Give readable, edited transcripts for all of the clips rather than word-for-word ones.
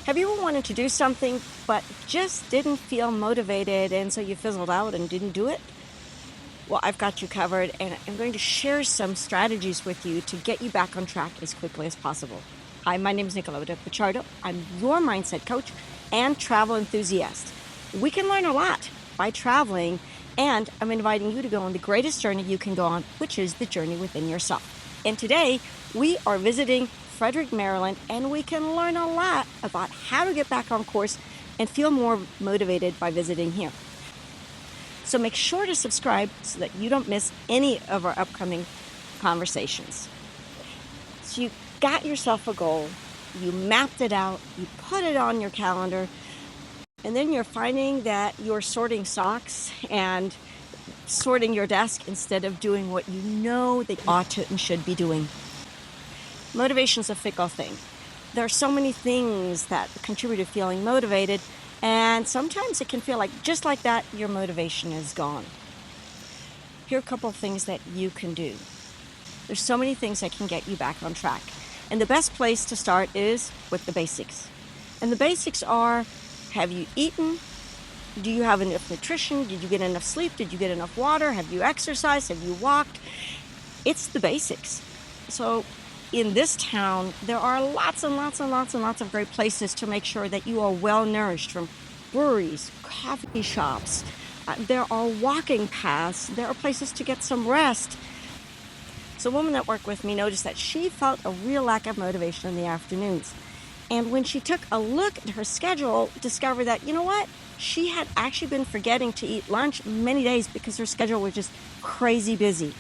Have you ever wanted to do something but just didn't feel motivated and so you fizzled out and didn't do it? Well, I've got you covered, and I'm going to share some strategies with you to get you back on track as quickly as possible. Hi, my name is Nicoletta Pichardo. I'm your mindset coach and travel enthusiast. We can learn a lot by traveling, and I'm inviting you to go on the greatest journey you can go on, which is the journey within yourself. And today, we are visiting Frederick, Maryland, and we can learn a lot about how to get back on course and feel more motivated by visiting here. So make sure to subscribe so that you don't miss any of our upcoming conversations. So you got yourself a goal, you mapped it out, you put it on your calendar, and then you're finding that you're sorting socks and sorting your desk instead of doing what you know that you ought to and should be doing. Motivation's a fickle thing. There are so many things that contribute to feeling motivated, and sometimes it can feel like just like that, your motivation is gone. Here are a couple of things that you can do. There's so many things that can get you back on track. And the best place to start is with the basics. And the basics are, have you eaten? Do you have enough nutrition? Did you get enough sleep? Did you get enough water? Have you exercised? Have you walked? It's the basics. So in this town, there are lots and lots and lots and lots of great places to make sure that you are well nourished, from breweries, coffee shops. There are walking paths. There are places to get some rest. So a woman that worked with me noticed that she felt a real lack of motivation in the afternoons. And when she took a look at her schedule, discovered that, you know what? She had actually been forgetting to eat lunch many days because her schedule was just crazy busy.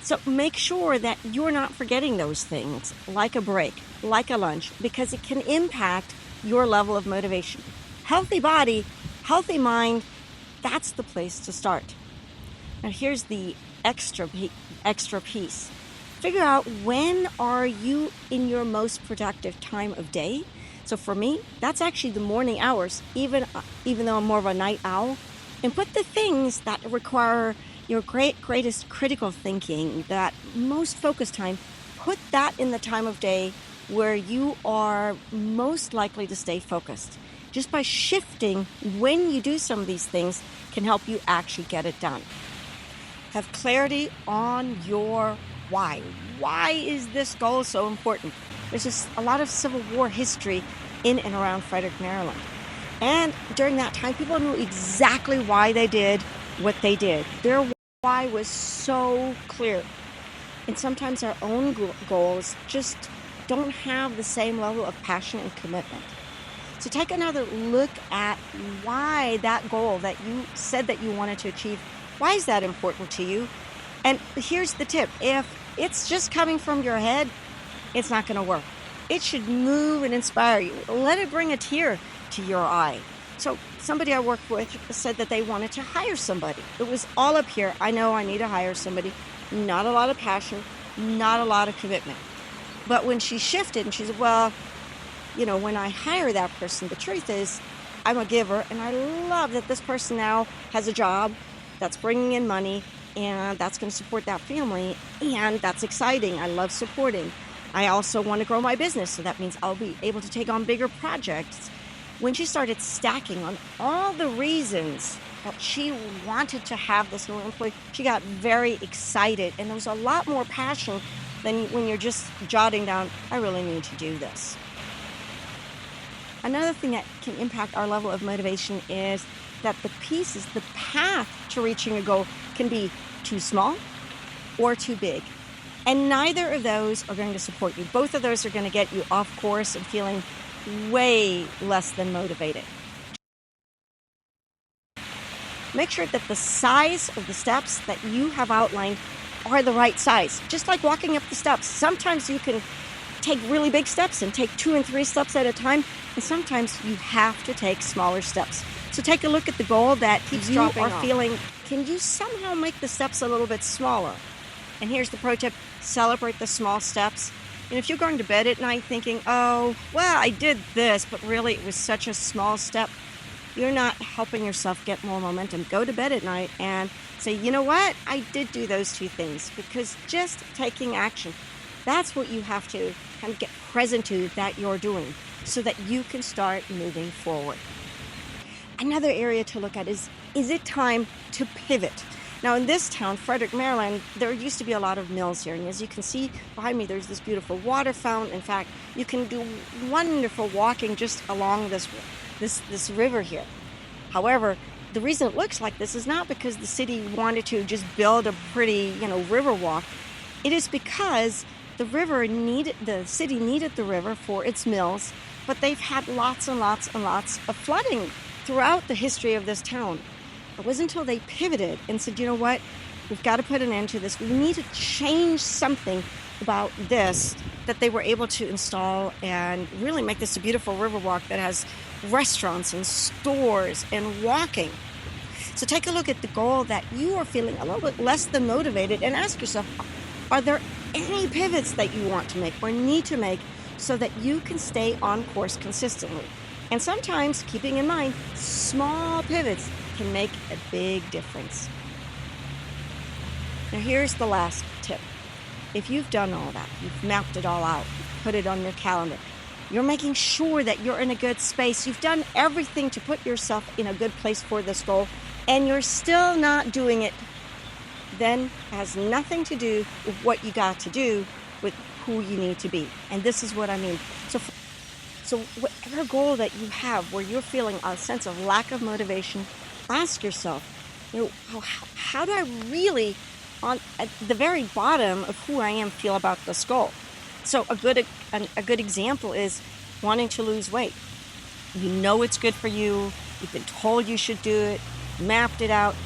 So make sure that you're not forgetting those things, like a break, like a lunch, because it can impact your level of motivation. Healthy body, healthy mind, that's the place to start. Now here's the extra piece. Figure out, when are you in your most productive time of day? So for me, that's actually the morning hours, even though I'm more of a night owl. And put the things that require your greatest critical thinking, that most focused time, put that in the time of day where you are most likely to stay focused. Just by shifting when you do some of these things can help you actually get it done. Have clarity on your why. Why is this goal so important? There's just a lot of Civil War history in and around Frederick, Maryland. And during that time, people knew exactly why they did what they did. Their why was so clear. And sometimes our own goals just don't have the same level of passion and commitment. So take another look at why that goal that you said that you wanted to achieve, why is that important to you? And here's the tip. If it's just coming from your head, it's not going to work. It should move and inspire you. Let it bring a tear to your eye. So somebody I worked with said that they wanted to hire somebody. It was all up here. I know I need to hire somebody. Not a lot of passion, not a lot of commitment. But when she shifted and she said, well, when I hire that person, the truth is I'm a giver, and I love that this person now has a job that's bringing in money, and that's going to support that family, and that's exciting. I love supporting. I also want to grow my business, so that means I'll be able to take on bigger projects. When she started stacking on all the reasons that she wanted to have this new employee, she got very excited, and there was a lot more passion than when you're just jotting down, I really need to do this. Another thing that can impact our level of motivation is that the path to reaching a goal can be too small or too big. And neither of those are going to support you. Both of those are going to get you off course and feeling way less than motivated. Make sure that the size of the steps that you have outlined are the right size. Just like walking up the steps. Sometimes you can take really big steps and take 2 and 3 steps at a time, and sometimes you have to take smaller steps. So take a look at the goal that you are feeling. Can you somehow make the steps a little bit smaller? And here's the pro tip: celebrate the small steps. And if you're going to bed at night thinking, oh, well, I did this, but really it was such a small step, you're not helping yourself get more momentum. Go to bed at night and say, you know what? I did do those 2 things, because just taking action, that's what you have to kind of get present to that you're doing. so that you can start moving forward. Another area to look at is it time to pivot? Now in this town, Frederick, Maryland, there used to be a lot of mills here. And as you can see behind me, there's this beautiful water fountain. In fact, you can do wonderful walking just along this river here. However, the reason it looks like this is not because the city wanted to just build a pretty, river walk. It is because the city needed the river for its mills, but they've had lots and lots and lots of flooding throughout the history of this town. It wasn't until they pivoted and said, you know what, we've got to put an end to this. We need to change something about this, that they were able to install and really make this a beautiful riverwalk that has restaurants and stores and walking. So take a look at the goal that you are feeling a little bit less than motivated and ask yourself, are there any pivots that you want to make or need to make so that you can stay on course consistently? And sometimes, keeping in mind, small pivots can make a big difference. Now here's the last tip. If you've done all that, you've mapped it all out, put it on your calendar, you're making sure that you're in a good space, you've done everything to put yourself in a good place for this goal, and you're still not doing it, then it has nothing to do with what you got to do with who you need to be. And this is what I mean. So whatever goal that you have where you're feeling a sense of lack of motivation, ask yourself, how do I really, at the very bottom of who I am, feel about this goal? So a good example is wanting to lose weight. You know it's good for you. You've been told you should do it, mapped it out.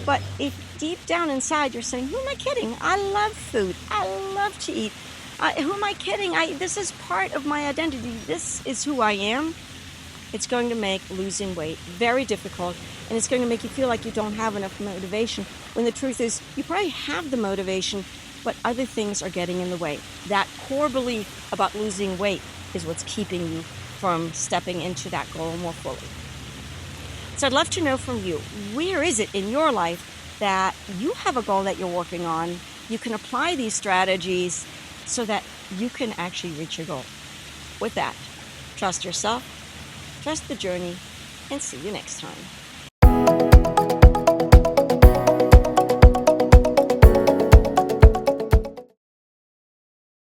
But if deep down inside you're saying, who am I kidding? I love food. I love to eat. Who am I kidding? This is part of my identity. This is who I am. It's going to make losing weight very difficult, and it's going to make you feel like you don't have enough motivation, when the truth is you probably have the motivation, but other things are getting in the way. That core belief about losing weight is what's keeping you from stepping into that goal more fully. So I'd love to know from you, where is it in your life that you have a goal that you're working on? You can apply these strategies so that you can actually reach your goal. With that, trust yourself, trust the journey, and see you next time.